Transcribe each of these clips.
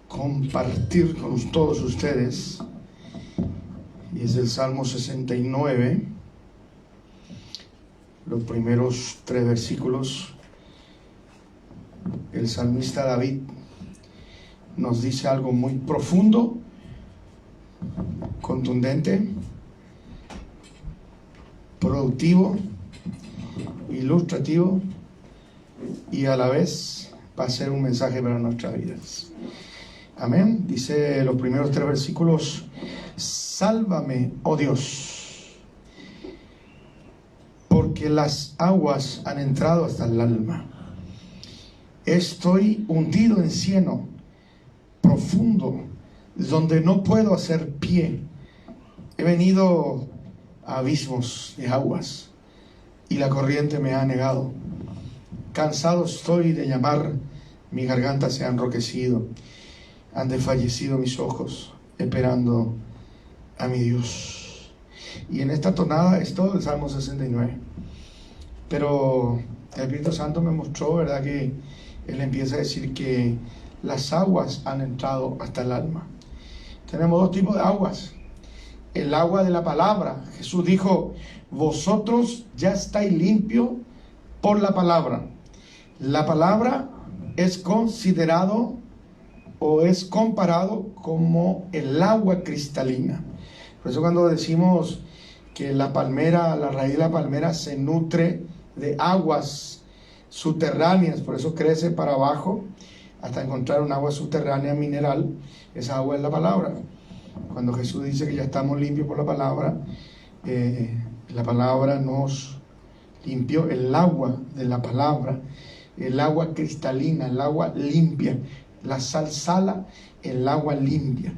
compartir con todos ustedes, y es el Salmo 69, los primeros 3 versículos. El salmista David nos dice algo muy profundo, contundente, productivo, ilustrativo, y a la vez va a ser un mensaje para nuestras vidas. Amén. Dice los primeros 3 versículos: sálvame, oh Dios, porque las aguas han entrado hasta el alma. Estoy hundido en cieno profundo, donde no puedo hacer pie. He venido a abismos de aguas, y la corriente me ha negado. Cansado estoy de llamar, mi garganta se ha enroquecido. Han desfallecido mis ojos, esperando a mi Dios. Y en esta tonada es todo el Salmo 69. Pero el Espíritu Santo me mostró, ¿verdad?, que Él empieza a decir que las aguas han entrado hasta el alma. Tenemos 2 tipos de aguas. El agua de la palabra. Jesús dijo: vosotros ya estáis limpios por la palabra. La palabra es considerado o es comparado como el agua cristalina. Por eso cuando decimos que la palmera, la raíz de la palmera se nutre de aguas subterráneas, por eso crece para abajo hasta encontrar un agua subterránea mineral, esa agua es la palabra. Cuando Jesús dice que ya estamos limpios por la palabra nos limpió. El agua de la palabra, el agua cristalina, el agua limpia. La sal sala, el agua limpia.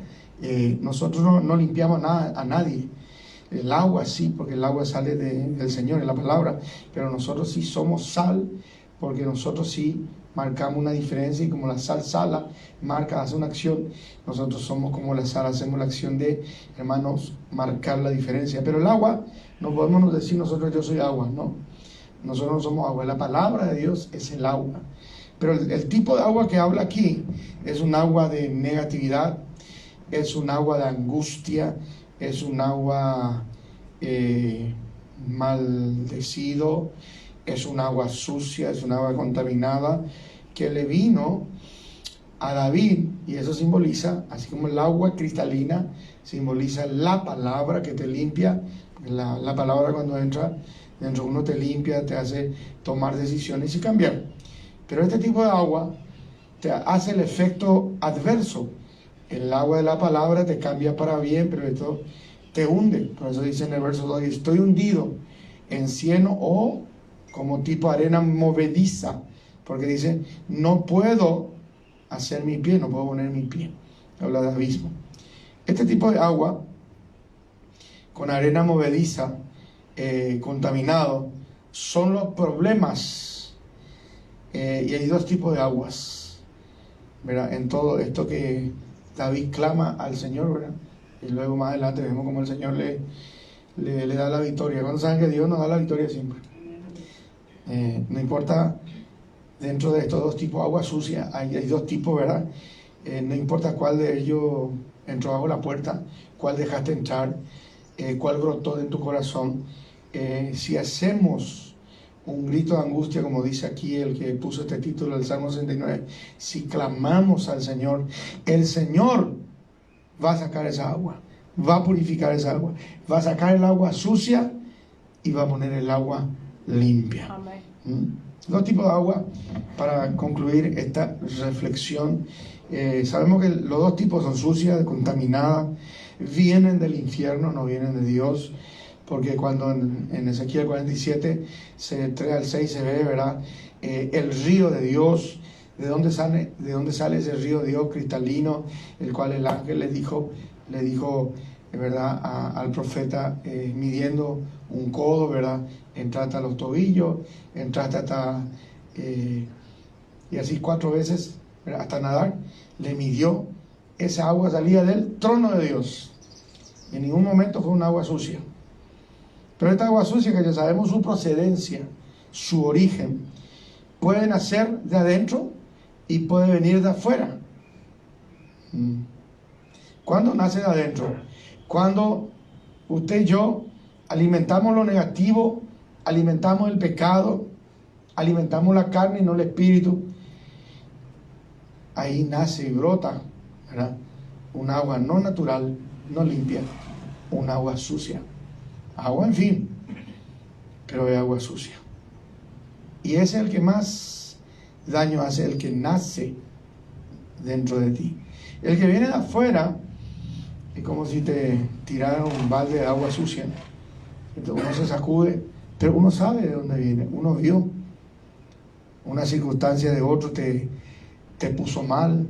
Nosotros no limpiamos a nadie. El agua sí, porque el agua sale del Señor, en la palabra. Pero nosotros sí somos sal, porque nosotros sí marcamos una diferencia. Y como la sal sala marca, hace una acción, nosotros somos como la sal, hacemos la acción de, hermanos, marcar la diferencia. Pero el agua, no podemos decir nosotros yo soy agua, no. Nosotros no somos agua. La palabra de Dios es el agua. Pero el tipo de agua que habla aquí es un agua de negatividad, es un agua de angustia, es un agua maldecido, es un agua sucia, es un agua contaminada, que le vino a David, y eso simboliza, así como el agua cristalina simboliza la palabra que te limpia. La palabra cuando entra dentro de uno te limpia, te hace tomar decisiones y cambiar. Pero este tipo de agua te hace el efecto adverso. El agua de la palabra te cambia para bien, pero esto te hunde. Por eso dice en el verso 2: estoy hundido en cieno o como tipo arena movediza. Porque dice, no puedo hacer mi pie, no puedo poner mi pie. Habla de abismo. Este tipo de agua, con arena movediza, contaminado, son los problemas. Y hay 2 tipos de aguas, ¿verdad? En todo esto que David clama al Señor, ¿verdad? Y luego más adelante vemos cómo el Señor le da la victoria. ¿Cuántos saben que Dios nos da la victoria siempre? No importa, dentro de estos 2 tipos de agua sucia, hay 2 tipos, ¿verdad? No importa cuál de ellos entró bajo la puerta, cuál dejaste entrar, cuál brotó en tu corazón. Si hacemos un grito de angustia, como dice aquí el que puso este título del Salmo 69, si clamamos al Señor, el Señor va a sacar esa agua, va a purificar esa agua, va a sacar el agua sucia y va a poner el agua limpia. Amén. 2 tipos de agua para concluir esta reflexión. Sabemos que los 2 tipos son sucias, contaminadas, vienen del infierno, no vienen de Dios. Porque cuando en Ezequiel 47, 3 al 6 se ve, ¿verdad?, el río de Dios, de dónde sale ese río de Dios cristalino, el cual el ángel le dijo, ¿verdad?, al profeta, midiendo un codo, ¿verdad?, entraste a los tobillos, entraste hasta, y así 4 veces, ¿verdad?, hasta nadar, le midió. Esa agua salía del trono de Dios. Y en ningún momento fue un agua sucia. Pero esta agua sucia, que ya sabemos su procedencia, su origen, puede nacer de adentro y puede venir de afuera. ¿Cuándo nace de adentro? Cuando usted y yo alimentamos lo negativo, alimentamos el pecado, alimentamos la carne y no el espíritu. Ahí nace y brota, ¿verdad?, un agua no natural, no limpia, un agua sucia. Agua, en fin, pero es agua sucia. Y ese es el que más daño hace, el que nace dentro de ti. El que viene de afuera es como si te tiraran un balde de agua sucia. Entonces uno se sacude, pero uno sabe de dónde viene. Uno vio una circunstancia de otro, te puso mal,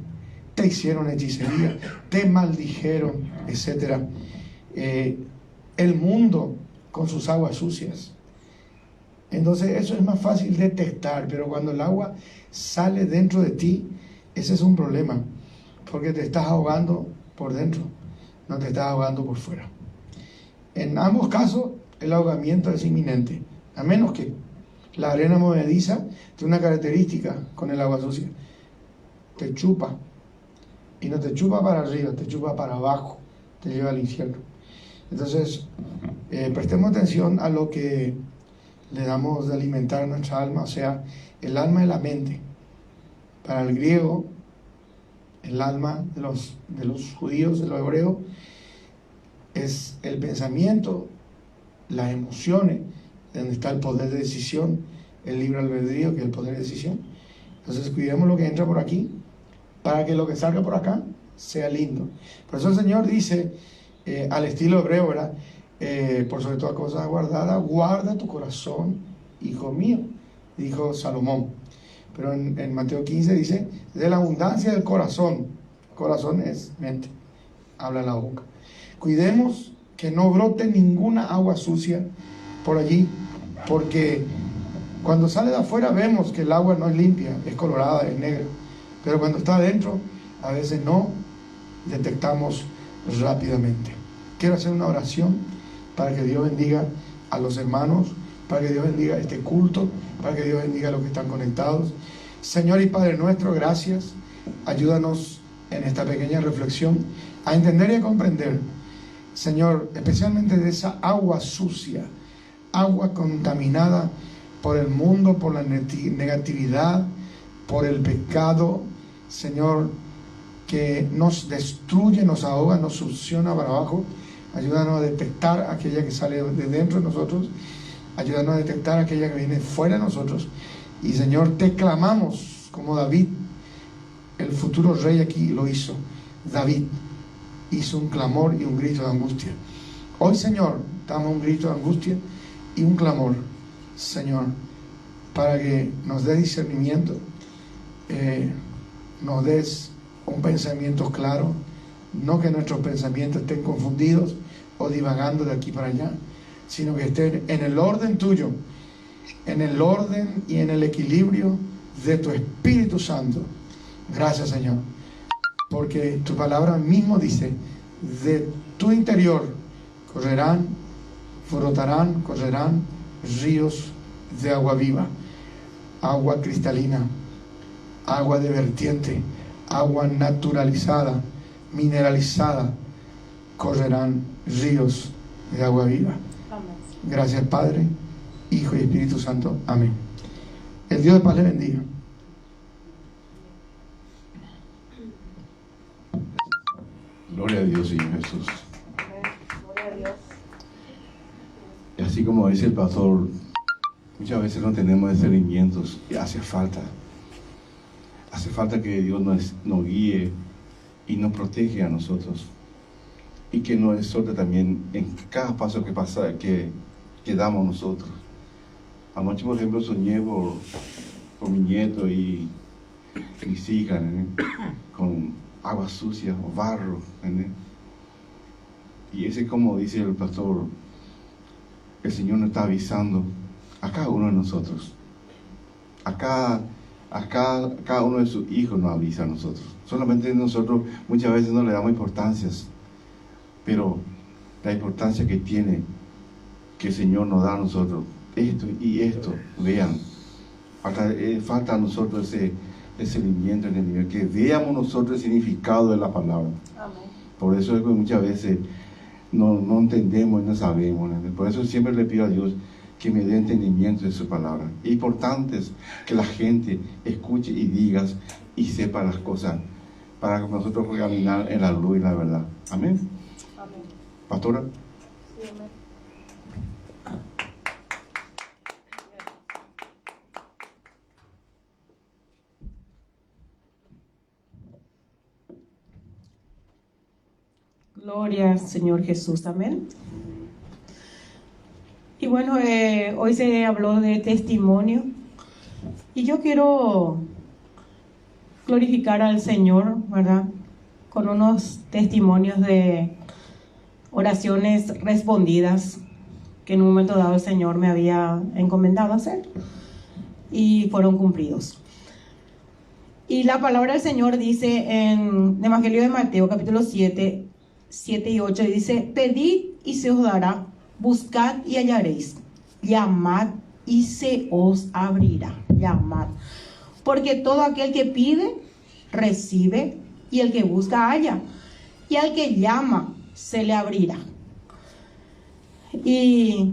te hicieron hechicería, te maldijeron, etc. El mundo con sus aguas sucias. Entonces eso es más fácil detectar, pero cuando el agua sale dentro de ti, ese es un problema, porque te estás ahogando por dentro, no te estás ahogando por fuera. En ambos casos, el ahogamiento es inminente, a menos que la arena movediza tiene una característica con el agua sucia: te chupa, y no te chupa para arriba, te chupa para abajo, te lleva al infierno. Entonces, prestemos atención a lo que le damos de alimentar a nuestra alma, o sea, el alma y la mente. Para el griego, el alma de los judíos, de los hebreos, es el pensamiento, las emociones, donde está el poder de decisión, el libre albedrío, que es el poder de decisión. Entonces, cuidemos lo que entra por aquí, para que lo que salga por acá sea lindo. Por eso el Señor dice, al estilo hebreo, ¿verdad?, por sobre todas cosas guardadas, guarda tu corazón, hijo mío, dijo Salomón. Pero en Mateo 15 dice, de la abundancia del corazón es mente, habla la boca. Cuidemos que no brote ninguna agua sucia por allí, porque cuando sale de afuera vemos que el agua no es limpia, es colorada, es negra, pero cuando está adentro a veces no detectamos rápidamente. Quiero hacer una oración para que Dios bendiga a los hermanos, para que Dios bendiga este culto, para que Dios bendiga a los que están conectados. Señor y Padre nuestro, gracias. Ayúdanos en esta pequeña reflexión a entender y a comprender, Señor, especialmente de esa agua sucia, agua contaminada por el mundo, por la negatividad, por el pecado, Señor, que nos destruye, nos ahoga, nos succiona para abajo. Ayúdanos a detectar aquella que sale de dentro de nosotros. Ayúdanos a detectar aquella que viene fuera de nosotros. Y Señor, te clamamos como David, el futuro rey aquí lo hizo. David hizo un clamor y un grito de angustia. Hoy, Señor, damos un grito de angustia y un clamor, Señor, para que nos dé discernimiento, nos des un pensamiento claro, no que nuestros pensamientos estén confundidos o divagando de aquí para allá, sino que estén en el orden tuyo, en el orden y en el equilibrio de tu Espíritu Santo. Gracias, Señor, porque tu palabra mismo dice, de tu interior correrán ríos de agua viva, agua cristalina, agua de vertiente, agua naturalizada, mineralizada, correrán ríos de agua viva. Gracias, Padre, Hijo y Espíritu Santo. Amén. El Dios de paz le bendiga. Gloria a Dios, Señor Jesús. Gloria a Dios. Y así como dice el pastor, muchas veces no tenemos discernimientos y hace falta que Dios nos guíe y nos protege a nosotros, y que nos exhorte también en cada paso que damos nosotros. Anoche, por ejemplo, soñé por mi nieto y mis hijas, con agua sucia o barro, y ese, como dice el pastor, el Señor nos está avisando a cada uno de nosotros, a cada uno de sus hijos nos avisa a nosotros. Solamente nosotros muchas veces no le damos importancias, pero la importancia que tiene, que el Señor nos da a nosotros, esto y esto, vean, falta a nosotros discernimiento, entendimiento, que veamos nosotros el significado de la palabra. Amén. Por eso es que muchas veces no entendemos y no sabemos, ¿no? Por eso siempre le pido a Dios que me dé entendimiento de su palabra. Es importante que la gente escuche y diga y sepa las cosas para que nosotros podamos caminar en la luz y la verdad. Amén. Amén. Pastora. Sí, amén. Gloria al Señor Jesús, amén. Y bueno, hoy se habló de testimonio y yo quiero glorificar al Señor, ¿verdad? Con unos testimonios de oraciones respondidas que en un momento dado el Señor me había encomendado hacer y fueron cumplidos. Y la palabra del Señor dice en el Evangelio de Mateo, capítulo 7 y 8, dice: pedid y se os dará, buscad y hallaréis, llamad y se os abrirá. Llamad, porque todo aquel que pide, recibe, y el que busca, halla, y al que llama, se le abrirá. Y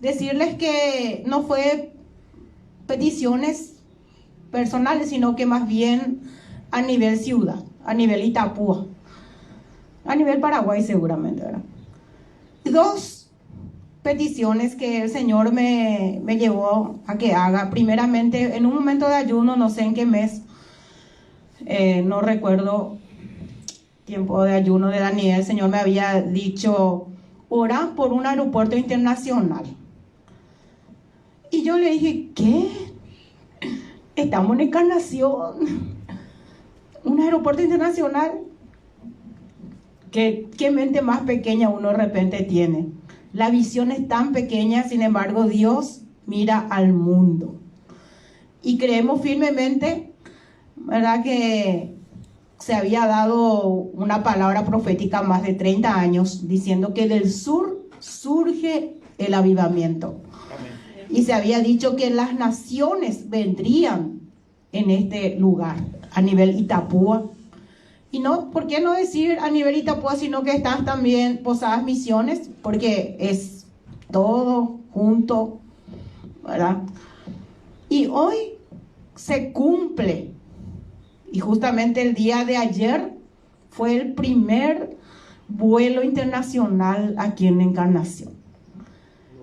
decirles que no fue peticiones personales, sino que más bien a nivel ciudad, a nivel Itapúa, a nivel Paraguay seguramente, ¿verdad? Dos peticiones que el Señor me llevó a que haga. Primeramente, en un momento de ayuno, no sé en qué mes, no recuerdo, tiempo de ayuno de Daniel, el Señor me había dicho: ora por un aeropuerto internacional. Y yo le dije: ¿qué? Estamos en Encarnación, un aeropuerto internacional. ¿Qué mente más pequeña uno de repente tiene? La visión es tan pequeña, sin embargo Dios mira al mundo. Y creemos firmemente, ¿verdad?, que se había dado una palabra profética más de 30 años diciendo que del sur surge el avivamiento. Amén. Y se había dicho que las naciones vendrían en este lugar, a nivel Itapúa. Y no, ¿por qué no decir a nivel Itapúa, sino que están también Posadas Misiones? Porque es todo junto, ¿verdad? Y hoy se cumple. Y justamente el día de ayer fue el primer vuelo internacional aquí en Encarnación.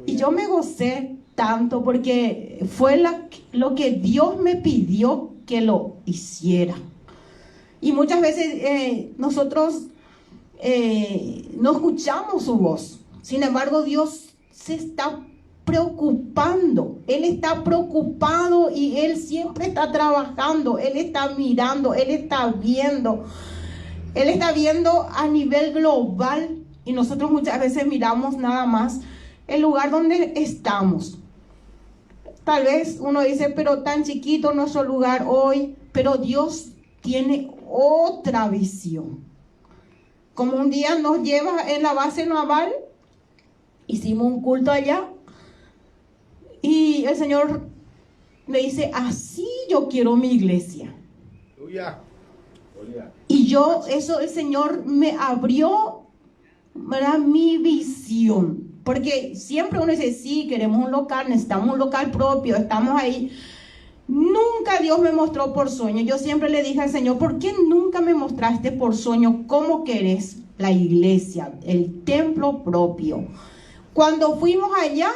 Y yo me gocé tanto porque fue lo que Dios me pidió que lo hiciera. Y muchas veces nosotros no escuchamos su voz. Sin embargo, Dios se está preocupando. Él está preocupado y Él siempre está trabajando. Él está mirando, Él está viendo. Él está viendo a nivel global y nosotros muchas veces miramos nada más el lugar donde estamos. Tal vez uno dice: pero tan chiquito nuestro lugar hoy. Pero Dios tiene otra visión. Como un día nos lleva en la base naval, hicimos un culto allá y el Señor le dice: así yo quiero mi iglesia. Y yo, eso el Señor me abrió, ¿verdad?, mi visión. Porque siempre uno dice: sí, queremos un local, necesitamos un local propio, estamos ahí. Nunca Dios me mostró por sueño. Yo siempre le dije al Señor: ¿por qué nunca me mostraste por sueño cómo querés la iglesia, el templo propio? Cuando fuimos allá,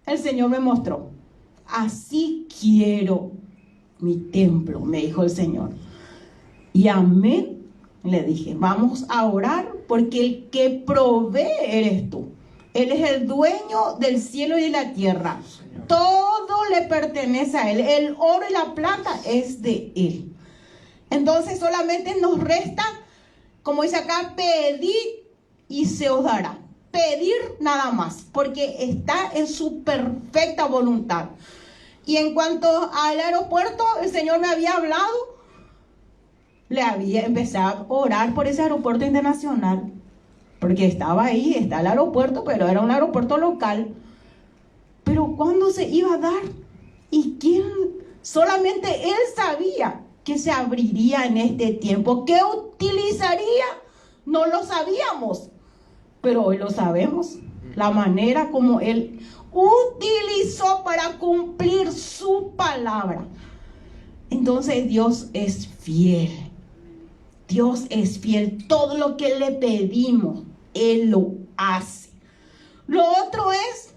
el Señor me mostró: así quiero mi templo, me dijo el Señor. Y amén, le dije. Vamos a orar porque el que provee eres tú. Él es el dueño del cielo y de la tierra. Todo le pertenece a Él. El oro y la plata es de Él. Entonces solamente nos resta, como dice acá, pedir y se os dará. Pedir nada más, porque está en su perfecta voluntad. Y en cuanto al aeropuerto, el Señor me había hablado. Empecé a orar por ese aeropuerto internacional. Porque estaba ahí, está el aeropuerto, pero era un aeropuerto local. Pero ¿cuándo se iba a dar? ¿Y quién Solamente Él sabía que se abriría en este tiempo. ¿Qué utilizaría? No lo sabíamos, pero hoy lo sabemos. La manera como Él utilizó para cumplir su palabra. Entonces Dios es fiel. Dios es fiel. Todo lo que le pedimos, Él lo hace. Lo otro es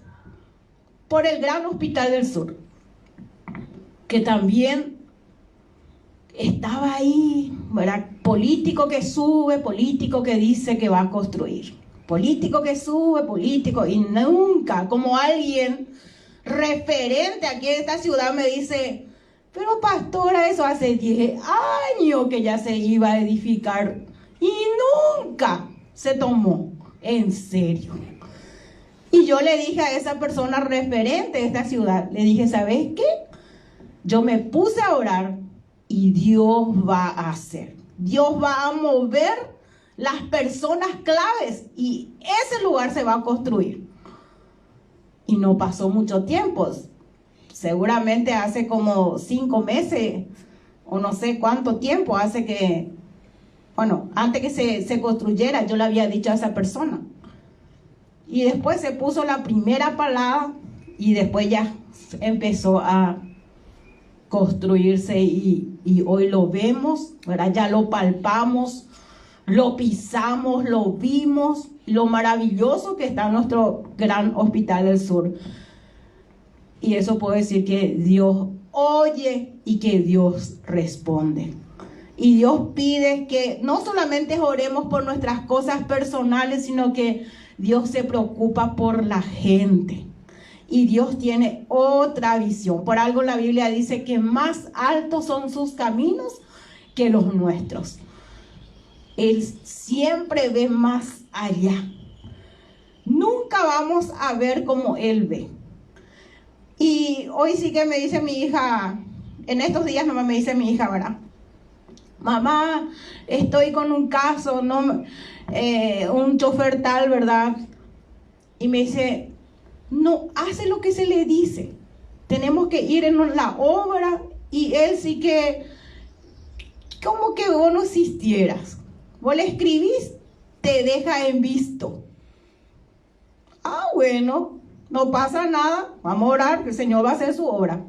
por el Gran Hospital del Sur, que también estaba ahí, ¿verdad? Político que sube, político que dice que va a construir. Político que sube, político, y nunca, como alguien referente aquí en esta ciudad me dice, pero pastora, eso hace 10 años que ya se iba a edificar y nunca se tomó en serio. Y yo le dije a esa persona referente de esta ciudad, le dije, ¿sabes qué? Yo me puse a orar y Dios va a hacer. Dios va a mover las personas claves y ese lugar se va a construir. Y no pasó mucho tiempo. Seguramente hace como 5 meses o no sé cuánto tiempo hace que, bueno, antes que se construyera, yo le había dicho a esa persona. Y después se puso la primera palada y después ya empezó a construirse y hoy lo vemos, ¿verdad? Ya lo palpamos, lo pisamos, lo vimos, lo maravilloso que está nuestro Gran Hospital del Sur. Y eso puedo decir que Dios oye y que Dios responde. Y Dios pide que no solamente oremos por nuestras cosas personales, sino que Dios se preocupa por la gente. Y Dios tiene otra visión. Por algo la Biblia dice que más altos son sus caminos que los nuestros. Él siempre ve más allá. Nunca vamos a ver como Él ve. Y hoy sí que me dice mi hija, en estos días nomás me dice mi hija, ¿verdad? Mamá, estoy con un caso, un chofer tal, ¿verdad? Y me dice, no hace lo que se le dice. Tenemos que ir en la obra y él sí que, como que vos no existieras. Vos le escribís, te deja en visto. Ah, bueno, no pasa nada, vamos a orar, que el Señor va a hacer su obra.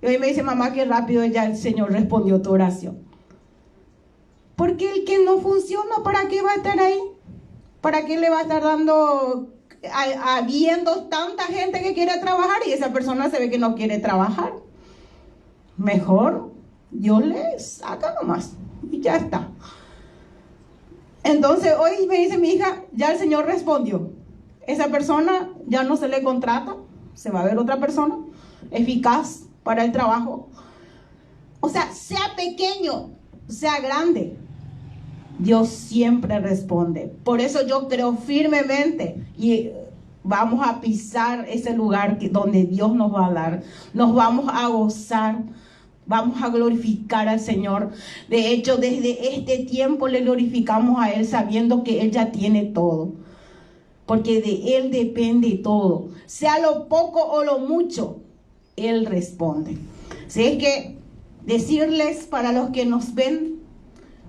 Y hoy me dice, mamá, qué rápido ya el Señor respondió tu oración. Porque el que no funciona, ¿para qué va a estar ahí? ¿Para qué le va a estar dando, habiendo tanta gente que quiere trabajar y esa persona se ve que no quiere trabajar? Mejor Dios le saca nomás y ya está. Entonces hoy me dice mi hija, ya el Señor respondió. Esa persona ya no se le contrata, se va a ver otra persona eficaz para el trabajo. O sea, sea pequeño, sea grande, Dios siempre responde. Por eso yo creo firmemente y vamos a pisar ese lugar donde Dios nos va a dar. Nos vamos a gozar, vamos a glorificar al Señor. De hecho, desde este tiempo le glorificamos a Él sabiendo que Él ya tiene todo. Porque de Él depende todo. Sea lo poco o lo mucho, Él responde. Así es que decirles para los que nos ven,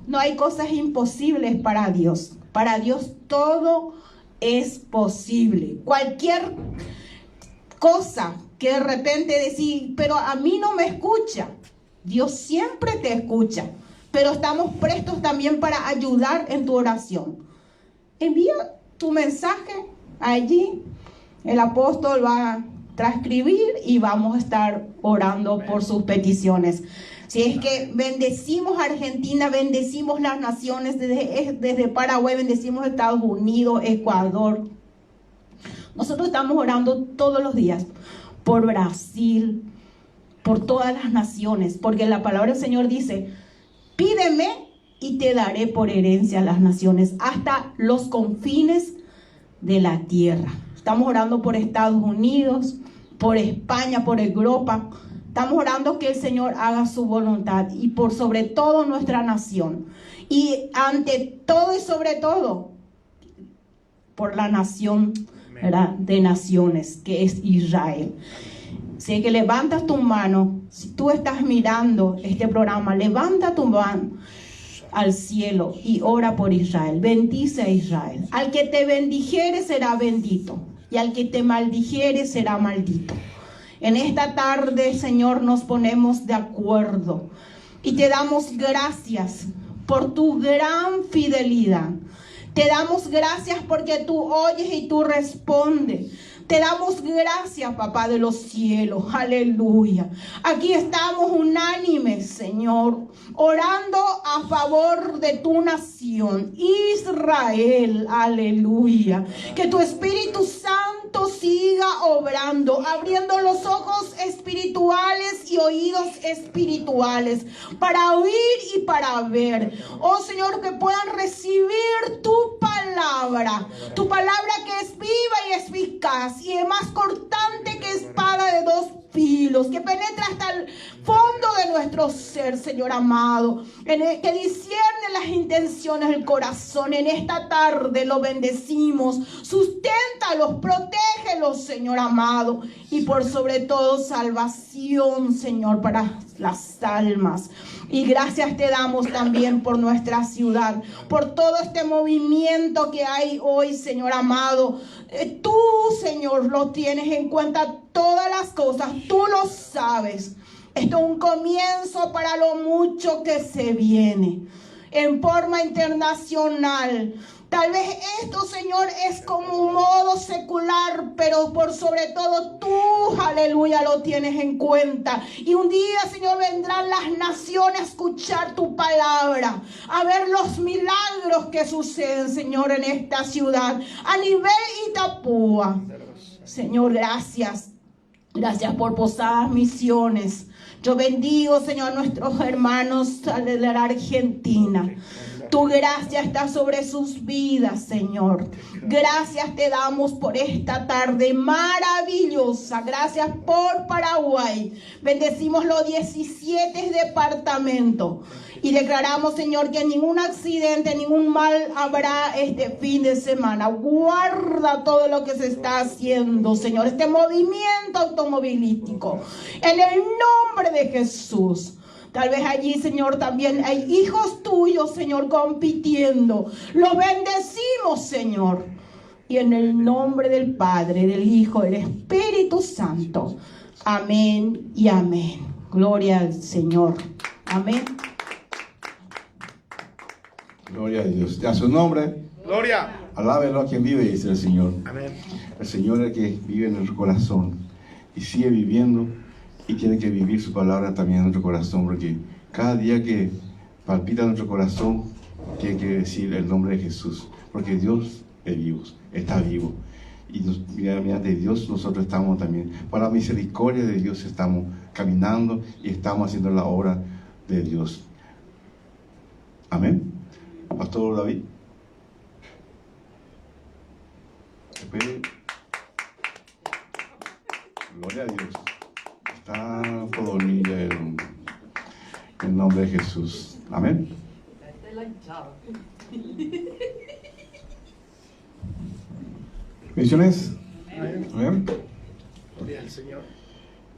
no hay cosas imposibles para Dios. Para Dios todo es posible. Cualquier cosa que de repente decís, pero a mí no me escucha. Dios siempre te escucha. Pero estamos prestos también para ayudar en tu oración. Envía tu mensaje allí. El apóstol va a transcribir y vamos a estar orando por sus peticiones. Si es que bendecimos a Argentina, bendecimos las naciones, desde Paraguay, bendecimos Estados Unidos, Ecuador. Nosotros estamos orando todos los días por Brasil, por todas las naciones, porque la palabra del Señor dice, pídeme y te daré por herencia a las naciones, hasta los confines de la tierra. Estamos orando por Estados Unidos, por España, por Europa. Estamos orando que el Señor haga su voluntad y por sobre todo nuestra nación. Y ante todo y sobre todo, por la nación, ¿verdad?, de naciones, que es Israel. Sé que levantas tu mano. Si tú estás mirando este programa, levanta tu mano al cielo y ora por Israel. Bendice a Israel. Al que te bendijere será bendito, y al que te maldijere será maldito. En esta tarde, Señor, nos ponemos de acuerdo y te damos gracias por tu gran fidelidad. Te damos gracias porque tú oyes y tú respondes. Te damos gracias, Papá de los cielos. Aleluya. Aquí estamos unánimes, Señor, orando a favor de tu nación, Israel. Aleluya. Que tu Espíritu Santo siga obrando, abriendo los ojos espirituales y oídos espirituales para oír y para ver. Oh Señor, que puedan recibir tu palabra que es viva y eficaz y es más cortante que espada de dos filos, que penetra hasta el fondo de nuestro ser, Señor amado, que discierne las intenciones del corazón. En esta tarde lo bendecimos, susténtalos, protégelos, Señor amado, y por sobre todo salvación, Señor, para las almas. Y gracias te damos también por nuestra ciudad, por todo este movimiento que hay hoy, Señor amado. Tú, Señor, lo tienes en cuenta todas las cosas, tú lo sabes. Esto es un comienzo para lo mucho que se viene en forma internacional. Tal vez esto, Señor, es como un modo secular, pero por sobre todo tú, aleluya, lo tienes en cuenta. Y un día, Señor, vendrán las naciones a escuchar tu palabra, a ver los milagros que suceden, Señor, en esta ciudad, a nivel Itapúa. Señor, gracias. Gracias por Posadas Misiones. Yo bendigo, Señor, a nuestros hermanos de la Argentina. Tu gracia está sobre sus vidas, Señor. Gracias te damos por esta tarde maravillosa. Gracias por Paraguay. Bendecimos los 17 departamentos. Y declaramos, Señor, que ningún accidente, ningún mal habrá este fin de semana. Guarda todo lo que se está haciendo, Señor. Este movimiento automovilístico. En el nombre de Jesús. Tal vez allí, Señor, también hay hijos tuyos, Señor, compitiendo. Los bendecimos, Señor. Y en el nombre del Padre, del Hijo, del Espíritu Santo. Amén y amén. Gloria al Señor. Amén. Gloria a Dios. A su nombre. Gloria. Alábelo a quien vive, dice el Señor. Amén. El Señor es el que vive en nuestro corazón y sigue viviendo. Y tiene que vivir su palabra también en nuestro corazón, porque cada día que palpita nuestro corazón, tiene que decir el nombre de Jesús, porque Dios es vivo, está vivo. Y mediante Dios nosotros estamos también, por la misericordia de Dios estamos caminando y estamos haciendo la obra de Dios. Amén. Pastor David. Gloria a Dios. Está Podonilla en nombre de Jesús. Amén. Misiones. Amén. Amén. Gloria al Señor.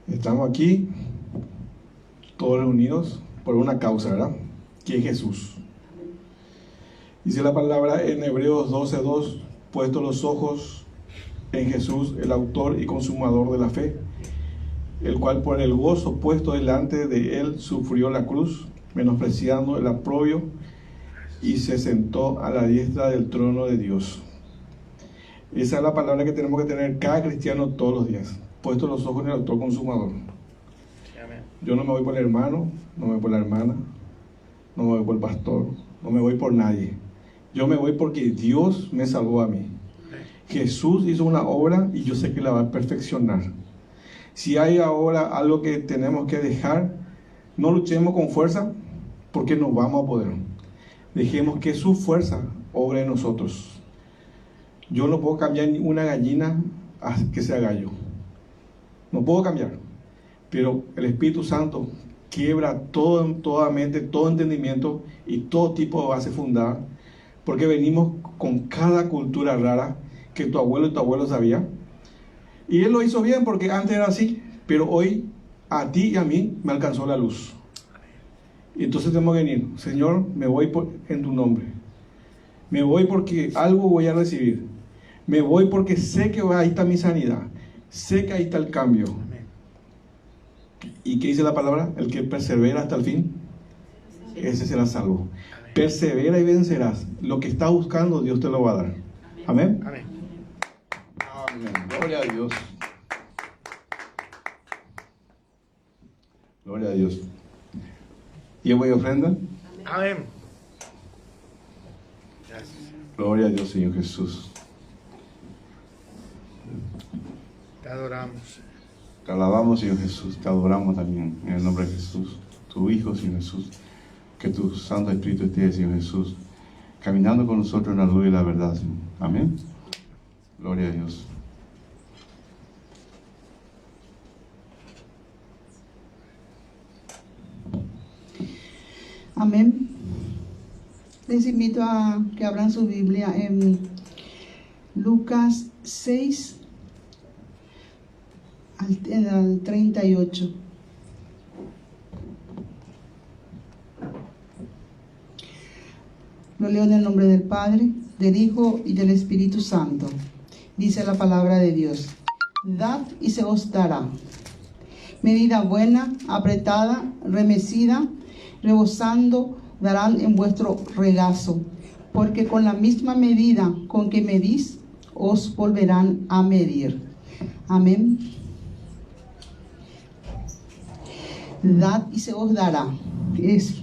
Estamos aquí, todos reunidos por una causa, ¿verdad? Que es Jesús. Dice la palabra en Hebreos 12:2, puesto los ojos en Jesús, el autor y consumador de la fe, el cual por el gozo puesto delante de él sufrió la cruz, menospreciando el oprobio, y se sentó a la diestra del trono de Dios. Esa es la palabra que tenemos que tener cada cristiano todos los días, puesto los ojos en el autor consumador. Amén. Yo no me voy por el hermano, no me voy por la hermana, no me voy por el pastor, no me voy por nadie. Yo me voy porque Dios me salvó a mí. Jesús hizo una obra y yo sé que la va a perfeccionar. Si hay ahora algo que tenemos que dejar, no luchemos con fuerza porque no vamos a poder. Dejemos que su fuerza obre en nosotros. Yo no puedo cambiar ni una gallina a que sea gallo. No puedo cambiar. Pero el Espíritu Santo quiebra toda mente, todo entendimiento y todo tipo de base fundada. Porque venimos con cada cultura rara que tu abuelo y tu abuelo sabía. Y él lo hizo bien porque antes era así, Pero hoy a ti y a mí me alcanzó la luz. Y entonces tenemos que venir, Señor, me voy en tu nombre. Me voy porque algo voy a recibir. Me voy porque sé que ahí está mi sanidad. Sé que ahí está el cambio. ¿Y qué dice la palabra? El que persevera hasta el fin, ese será salvo. Persevera y vencerás. Lo que estás buscando, Dios te lo va a dar. Amén. Amén. Amén. Gloria a Dios. Gloria a Dios. ¿Llevo y ofrenda? Amén. Gracias. Gloria a Dios, Señor Jesús. Te adoramos. Te alabamos, Señor Jesús. Te adoramos también en el nombre de Jesús, tu Hijo, Señor Jesús. Que tu Santo Espíritu esté, Señor Jesús, caminando con nosotros en la luz y la verdad, Señor. Amén. Gloria a Dios. Amén. Les invito a que abran su Biblia en Lucas 6 al 38. Lo leo en el nombre del Padre, del Hijo y del Espíritu Santo. Dice la palabra de Dios: Dad y se os dará. Medida buena, apretada, remecida, rebosando, darán en vuestro regazo, porque con la misma medida con que medís, os volverán a medir. Amén. Dad y se os dará. Es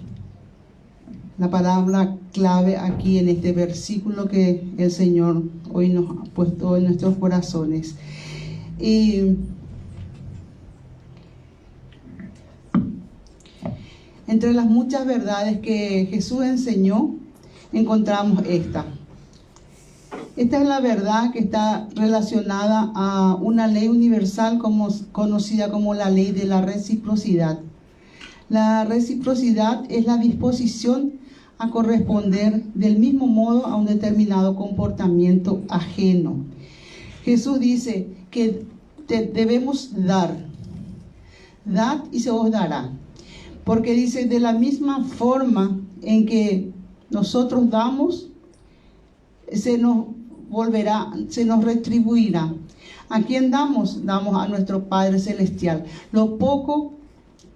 la palabra clave aquí en este versículo que el Señor hoy nos ha puesto en nuestros corazones. Y entre las muchas verdades que Jesús enseñó, encontramos esta. Esta es la verdad que está relacionada a una ley universal conocida como la ley de la reciprocidad. La reciprocidad es la disposición a corresponder del mismo modo a un determinado comportamiento ajeno. Jesús dice que debemos dar. Dad y se os dará. Porque dice, de la misma forma en que nosotros damos, se nos volverá, se nos retribuirá. ¿A quién damos? Damos a nuestro Padre Celestial. Lo poco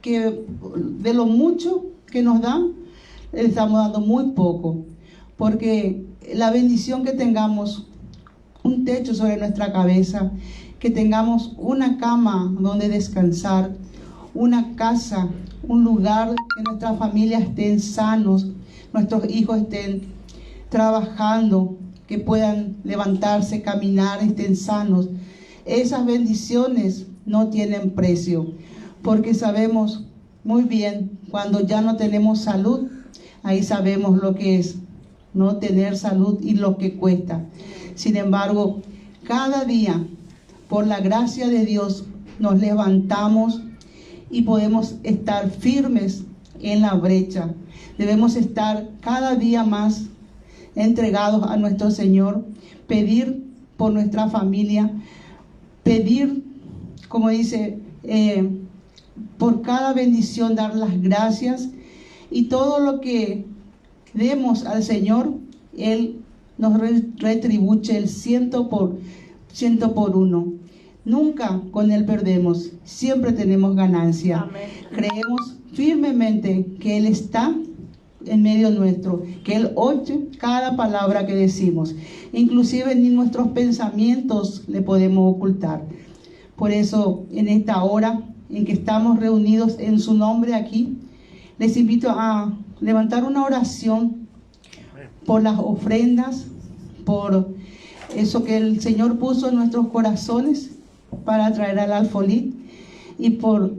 que, de lo mucho que nos dan, le estamos dando muy poco. Porque la bendición que tengamos un techo sobre nuestra cabeza, que tengamos una cama donde descansar, una casa, un lugar que nuestras familias estén sanos, nuestros hijos estén trabajando, que puedan levantarse, caminar, estén sanos. Esas bendiciones no tienen precio, porque sabemos muy bien cuando ya no tenemos salud, ahí sabemos lo que es no tener salud y lo que cuesta. Sin embargo, cada día, por la gracia de Dios, nos levantamos y podemos estar firmes en la brecha. Debemos estar cada día más entregados a nuestro Señor, pedir por nuestra familia, pedir, como dice, por cada bendición, dar las gracias, y todo lo que demos al Señor, Él nos retribuye el 100 por uno. Nunca con Él perdemos, siempre tenemos ganancia. Amén. Creemos firmemente que Él está en medio nuestro, que Él oye cada palabra que decimos. Inclusive ni nuestros pensamientos le podemos ocultar. Por eso, en esta hora en que estamos reunidos en su nombre aquí, les invito a levantar una oración por las ofrendas, por eso que el Señor puso en nuestros corazones para traer al alfolí, y por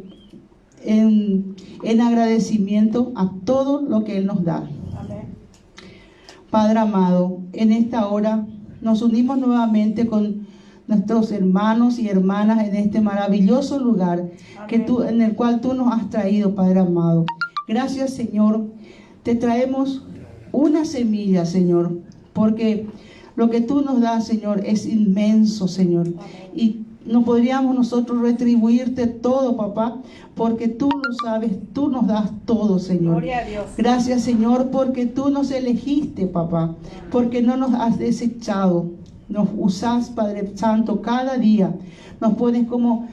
en agradecimiento a todo lo que Él nos da. Amén. Padre amado, en esta hora nos unimos nuevamente con nuestros hermanos y hermanas en este maravilloso lugar en el cual tú nos has traído, Padre amado. Gracias, Señor. Te traemos una semilla, Señor, porque lo que tú nos das, Señor, es inmenso, Señor. Y no podríamos nosotros retribuirte todo, papá, porque tú lo sabes, tú nos das todo, Señor. Gloria a Dios. Gracias, Señor, porque tú nos elegiste, papá, porque no nos has desechado. Nos usás, Padre Santo, cada día. Nos pones como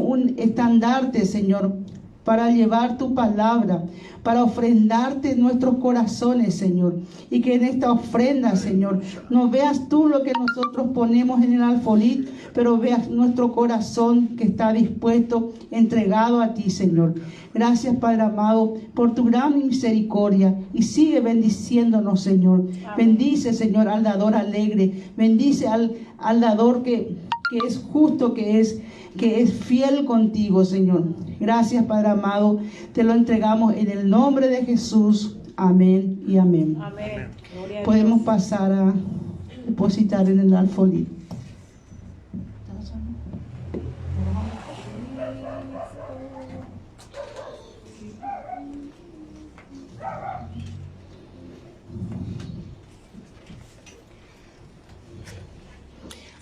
un estandarte, Señor, para llevar tu palabra, para ofrendarte nuestros corazones, Señor. Y que en esta ofrenda, Señor, no veas tú lo que nosotros ponemos en el alfolí, pero veas nuestro corazón que está dispuesto, entregado a ti, Señor. Gracias, Padre amado, por tu gran misericordia. Y sigue bendiciéndonos, Señor. Bendice, Señor, al dador alegre. Bendice al dador que es justo, que es fiel contigo, Señor. Gracias, Padre amado. Te lo entregamos en el nombre de Jesús. Amén y amén. Amén. Gloria a Podemos Dios. pasar a depositar en el alfolí.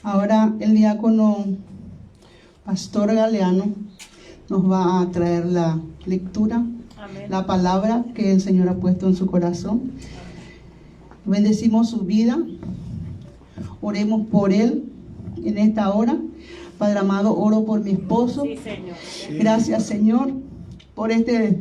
Ahora el diácono Pastor Galeano nos va a traer la lectura, Amén. la palabra que el Señor ha puesto en su corazón. Bendecimos su vida, oremos por él en esta hora. Padre amado, oro por mi esposo. Sí, Señor. Gracias, Señor, por este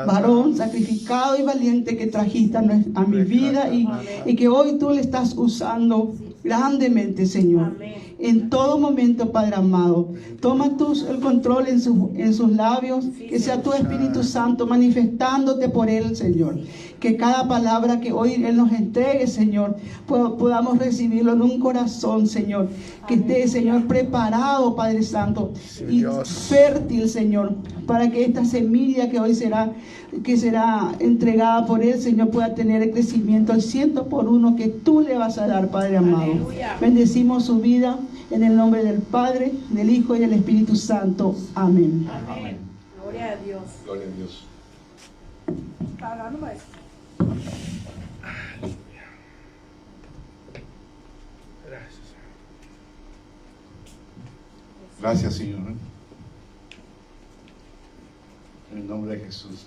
varón sacrificado y valiente que trajiste a mi vida y que hoy tú le estás usando grandemente, Señor. Amén. En todo momento, Padre amado, toma tú el control en sus labios, que sea tu Espíritu Santo manifestándote por él, Señor. Que cada palabra que hoy Él nos entregue, Señor, podamos recibirlo en un corazón, Señor. Que esté, Señor, preparado, Padre Santo, y fértil, Señor, para que esta semilla que hoy será entregada por Él, Señor, pueda tener el crecimiento al 100% que tú le vas a dar, Padre amado. Aleluya. Bendecimos su vida en el nombre del Padre, del Hijo y del Espíritu Santo. Amén. Amén. Gloria a Dios. Gloria a Dios. ¿Está hablando, maestro? Gracias. Gracias, Señor. En el nombre de Jesús.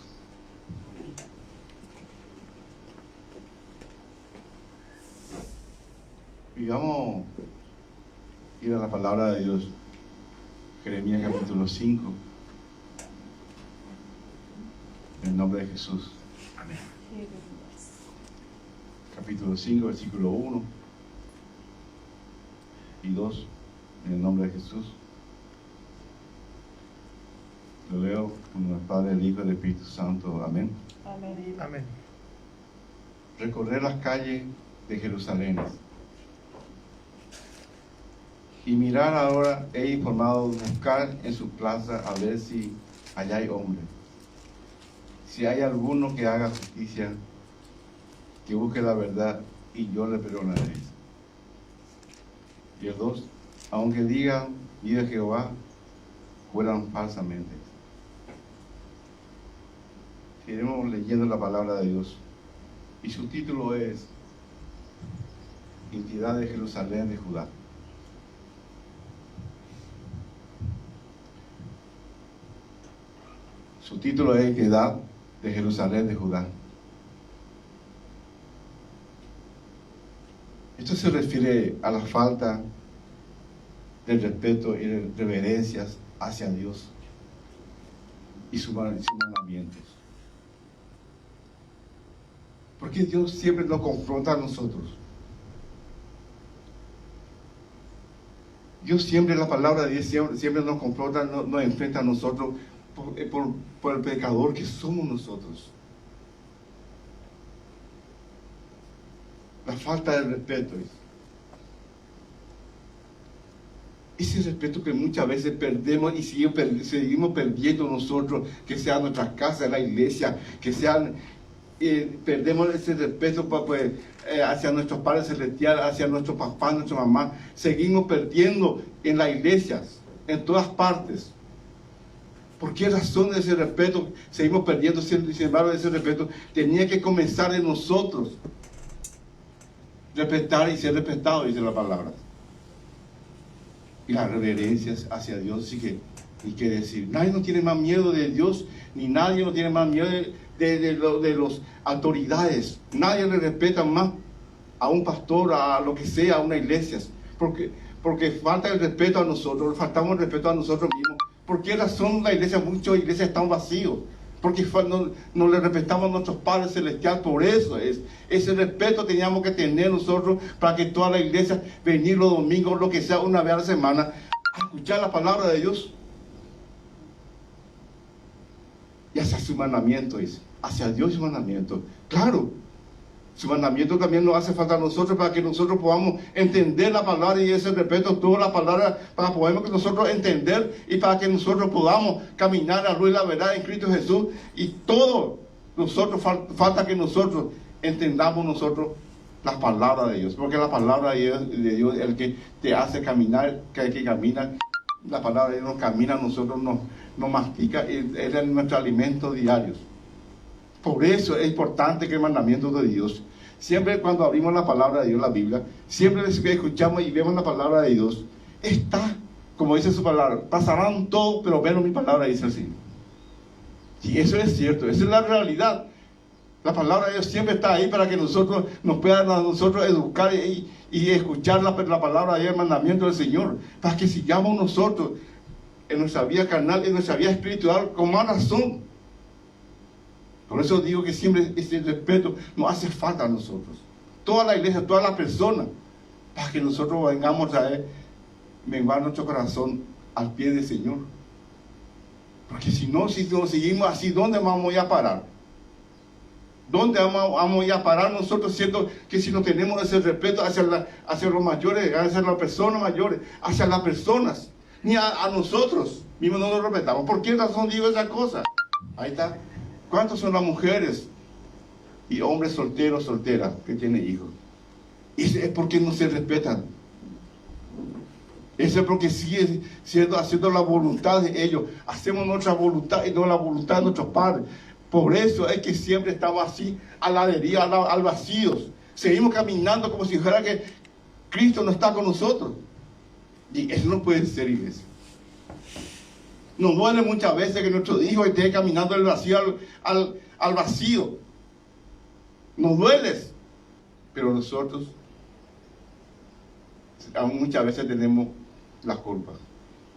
Y vamos a ir a la palabra de Dios. Jeremías capítulo 5. En el nombre de Jesús. Capítulo 5, versículo 1 y 2. En el nombre de Jesús. Lo leo con el Padre, el Hijo y el Espíritu Santo. Amén. Amén. Amén. Recorrer las calles de Jerusalén y mirar ahora he informado, buscar en su plaza a ver si allá hay hombre, si hay alguno que haga justicia, que busque la verdad, y yo le perdonaré. Y el 2, aunque digan, vive Jehová, juran falsamente. Seguiremos leyendo la palabra de Dios, y su título es Identidad de Jerusalén de Judá. Su título es Identidad de Jerusalén de Judá. Esto se refiere a la falta de respeto y de reverencias hacia Dios y sus mandamientos. Porque Dios siempre nos confronta a nosotros. Dios siempre, la palabra de Dios siempre nos confronta, nos enfrenta a nosotros por el pecador que somos nosotros. La falta de respeto. Ese respeto que muchas veces perdemos y seguimos perdiendo nosotros, que sea nuestra casa, la iglesia, que sean, perdemos ese respeto hacia nuestros padres celestiales, hacia nuestros papás, nuestra mamá. Seguimos perdiendo en las iglesias, en todas partes. ¿Por qué razón ese respeto seguimos perdiendo? Sin embargo, ese respeto tenía que comenzar en nosotros. Respetar y ser respetado, dice la palabra. y la reverencia hacia Dios. Y que decir, nadie no tiene más miedo de Dios, ni nadie no tiene más miedo de las autoridades. Nadie le respeta más a un pastor, a lo que sea, a una iglesia. Porque falta el respeto a nosotros, faltamos el respeto a nosotros mismos. ¿Por qué razón la iglesia, muchas iglesias están vacías? Porque no le respetamos a nuestros padres celestiales. Por eso ese respeto teníamos que tener nosotros, para que toda la iglesia venir los domingos, lo que sea, una vez a la semana, a escuchar la palabra de Dios. Y hacia su mandamiento, dice, hacia Dios su mandamiento. Claro, su mandamiento también nos hace falta a nosotros, para que nosotros podamos entender la palabra y ese respeto, toda la palabra, para poder que nosotros entender y para que nosotros podamos caminar a la luz y la verdad en Cristo Jesús. Y todo nosotros, falta que nosotros entendamos nosotros las palabras de Dios, porque la palabra de Dios es el que te hace caminar, que camina. La palabra de Dios nos camina, nosotros nos mastica, es nuestro alimento diario. Por eso es importante que el mandamiento de Dios, siempre cuando abrimos la palabra de Dios, la Biblia, siempre que escuchamos y vemos la palabra de Dios, está, como dice su palabra, pasarán todo, pero menos mi palabra, dice el Señor. Y eso es cierto, esa es la realidad. La palabra de Dios siempre está ahí para que nosotros nos puedan a nosotros educar y escuchar la palabra de Dios, el mandamiento del Señor, para que sigamos nosotros en nuestra vida carnal, en nuestra vida espiritual, con más razón. Por eso digo que siempre ese respeto nos hace falta a nosotros. Toda la iglesia, todas las personas, para que nosotros vengamos a menguar nuestro corazón al pie del Señor. Porque si no seguimos así, ¿dónde vamos a ir a parar? ¿Dónde vamos a ir a parar nosotros, siendo que si no tenemos ese respeto hacia los mayores, hacia las personas mayores, hacia las personas, ni a nosotros mismos no nos respetamos? ¿Por qué razón digo esa cosa? Ahí está. ¿Cuántos son las mujeres y hombres solteros, solteras, que tienen hijos? Y es porque no se respetan. Eso es porque sigue haciendo la voluntad de ellos. Hacemos nuestra voluntad y no la voluntad de nuestros padres. Por eso es que siempre estamos así, a la deriva, al vacío. Seguimos caminando como si fuera que Cristo no está con nosotros. Y eso no puede ser, iglesia. Nos duele muchas veces que nuestro hijo esté caminando al vacío, al vacío. Nos duele. Pero nosotros aún muchas veces tenemos las culpas.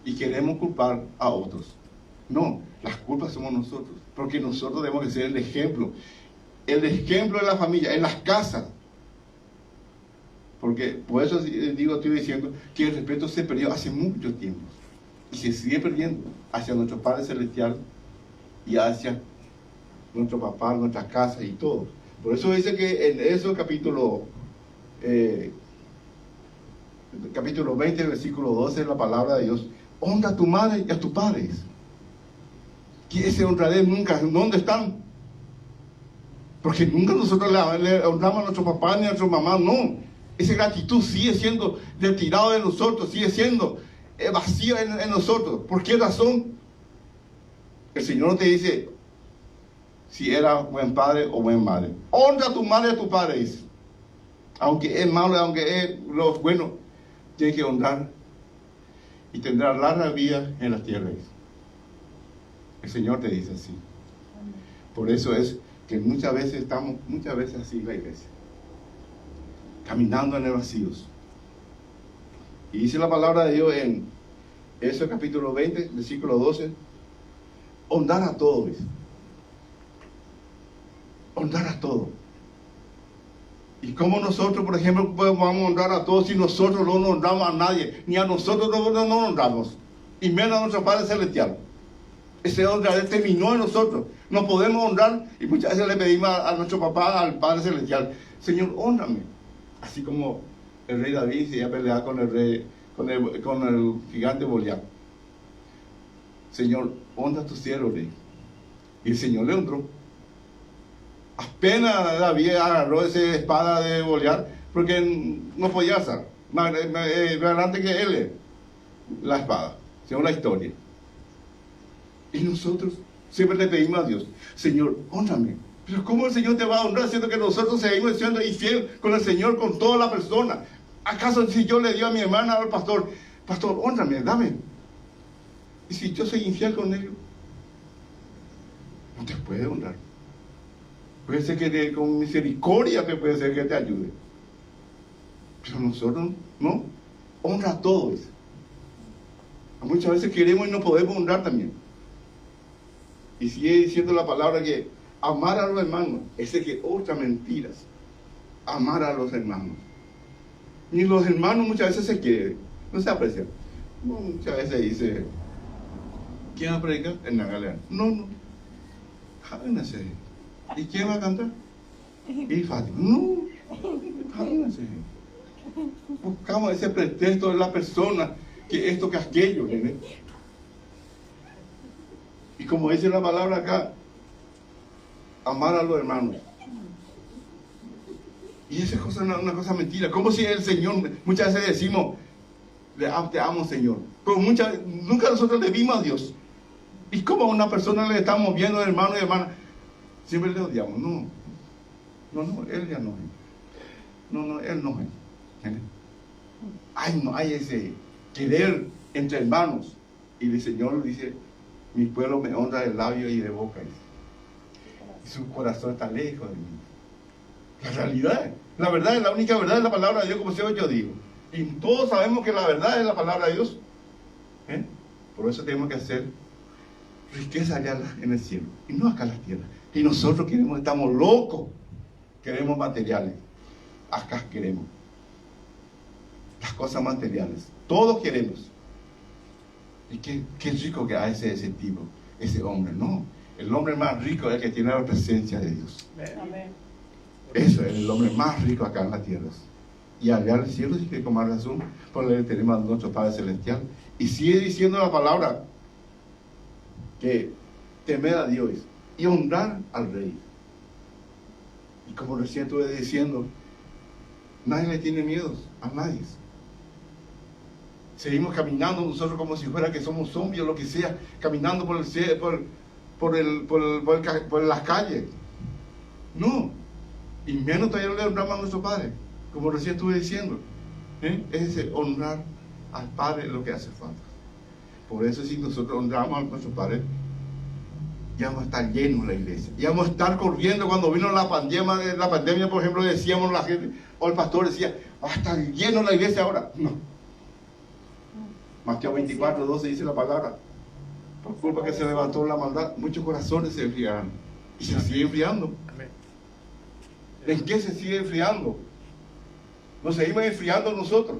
Y queremos culpar a otros. No, las culpas somos nosotros. Porque nosotros debemos de ser el ejemplo. El ejemplo de la familia, en las casas. Porque por eso estoy diciendo que el respeto se perdió hace mucho tiempo. Y se sigue perdiendo hacia nuestro Padre Celestial y hacia nuestro papá, nuestras casas y todo. Por eso dice que en eso capítulo 20, versículo 12, la palabra de Dios: honra a tu madre y a tus padres. Que ese honradez nunca, ¿dónde están? Porque nunca nosotros le honramos a nuestro papá ni a nuestra mamá, no. Esa gratitud sigue siendo retirado de nosotros, sigue siendo vacío en nosotros. ¿Por qué razón? El Señor no te dice si era buen padre o buen madre. Honra a tu madre y a tu padre, dice. Aunque es malo, aunque es lo bueno, tienes que honrar y tendrá larga vida en la tierra, dice. El Señor te dice así. Por eso es que muchas veces estamos, así en la iglesia, caminando en el vacío. Y dice la palabra de Dios en Éxodo capítulo 20, versículo 12: honrar a todos. Honrar a todos. ¿Y cómo nosotros, por ejemplo, vamos a honrar a todos si nosotros no honramos a nadie? Ni a nosotros no honramos, y menos a nuestro Padre Celestial. Ese honrar terminó en nosotros. No podemos honrar, y muchas veces le pedimos a nuestro papá, al Padre Celestial: Señor, honrame. Así como el rey David se iba a pelear con el gigante Goliat. Señor, honra a tu siervo, rey. Y el Señor le honró. Apenas David agarró esa espada de Goliat, porque no podía hacer más adelante que él la espada, según la historia. Y nosotros siempre le pedimos a Dios: Señor, honrame. Pero ¿cómo el Señor te va a honrar siendo que nosotros seguimos siendo infiel con el Señor, con toda la persona? ¿Acaso si yo le dio a mi hermana, al pastor, Pastor, honrame, dame. Y si yo soy infiel con ellos, no te puede honrar. Puede ser que con misericordia te puede ser que te ayude. Pero nosotros no. Honra a todos. Muchas veces queremos y no podemos honrar también. Y sigue diciendo la palabra que amar a los hermanos es que otras mentiras. Amar a los hermanos. Ni los hermanos muchas veces se quieren, no se aprecian. Muchas veces dice, ¿quién va a predicar? En la galera. No. Jávense. ¿Y quién va a cantar? Y Fátima. No. Jávense. Buscamos ese pretexto de la persona, que esto, que aquello. ¿Entiendes? Y como dice la palabra acá, amar a los hermanos. Y esa cosa es una cosa mentira. Como si el Señor, muchas veces decimos, te amo, Señor. Pero nunca nosotros le vimos a Dios. ¿Y cómo a una persona le estamos viendo, hermano y hermana? Siempre le odiamos. No, Él ya no es. No, Él no es. No hay ese querer entre hermanos. Y el Señor dice, mi pueblo me honra de labio y de boca. Y su corazón está lejos de mí. La verdad es la única verdad, es la palabra de Dios, como siempre yo digo. Y todos sabemos que la verdad es la palabra de Dios. Por eso tenemos que hacer riqueza allá en el cielo y no acá en la tierra. Y nosotros estamos locos, queremos materiales. Acá queremos las cosas materiales, todos queremos. Y qué rico que hay ese tipo, ese hombre. No, el hombre más rico es el que tiene la presencia de Dios. Amén. Eso es el hombre más rico acá en la tierra. Y allá en el cielo sí que con más razón, porque tenemos a nuestro Padre Celestial. Y sigue diciendo la palabra que temer a Dios y honrar al Rey. Y como recién estuve diciendo, nadie le tiene miedo a nadie. Seguimos caminando nosotros como si fuera que somos zombies o lo que sea, caminando por las calles. No. Y menos todavía le honramos a nuestro Padre, como recién estuve diciendo. Es ese honrar al Padre lo que hace falta. Por eso si nosotros honramos a nuestro Padre, ya vamos a estar llenos la iglesia. Ya vamos a estar corriendo. Cuando vino la pandemia, por ejemplo, decíamos la gente, o el pastor decía, va a estar lleno la iglesia ahora. No. Mateo 24, 12 dice la palabra. Por culpa que se levantó la maldad, muchos corazones se enfriarán. Y se sigue enfriando. ¿En qué se sigue enfriando? Nos seguimos enfriando nosotros.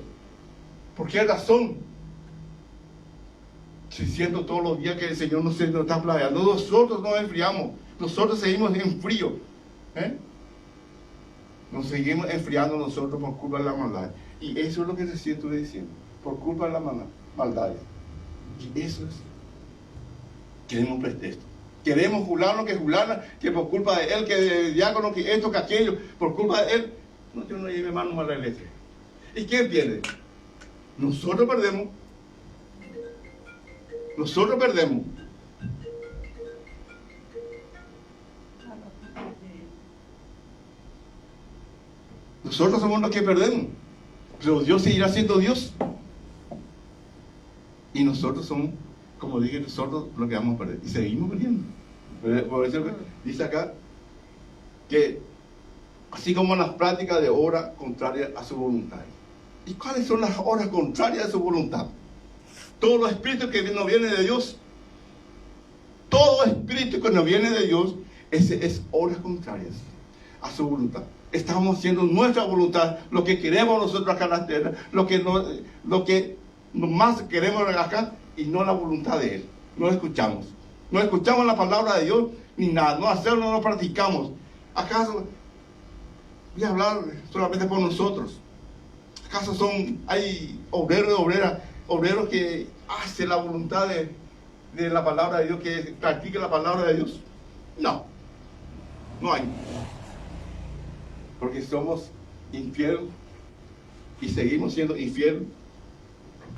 ¿Por qué razón? Siento todos los días que el Señor nos está planeando. Nosotros nos enfriamos. Nosotros seguimos en frío. Nos seguimos enfriando nosotros por culpa de la maldad. Y eso es lo que recién estuve diciendo. Por culpa de la maldad. Y eso es. Queremos pretexto. Queremos fulano que fulana, que por culpa de él, que de diácono, que esto, que aquello, por culpa de él. No, yo no lleve mano a la iglesia. ¿Y quién pierde? Nosotros perdemos. Nosotros perdemos. Nosotros somos los que perdemos. Pero Dios seguirá siendo Dios. Y nosotros somos, como dije, nosotros lo que vamos a perder. Y seguimos perdiendo. Por eso dice acá que así como las prácticas de obra contrarias a su voluntad. ¿Y cuáles son las obras contrarias a su voluntad? Todos los espíritus que nos vienen de Dios, todo espíritu que nos viene de Dios, ese es obras contrarias a su voluntad. Estamos haciendo nuestra voluntad, lo que queremos nosotros acá en la tierra, lo que más queremos acá, y no la voluntad de Él. No escuchamos. No escuchamos la palabra de Dios, ni nada. No hacemos, no lo practicamos. ¿Acaso voy a hablar solamente por nosotros? ¿Acaso hay obreros y obreras, obreros que hacen la voluntad de la palabra de Dios, que practiquen la palabra de Dios? No. No hay. Porque somos infieles y seguimos siendo infieles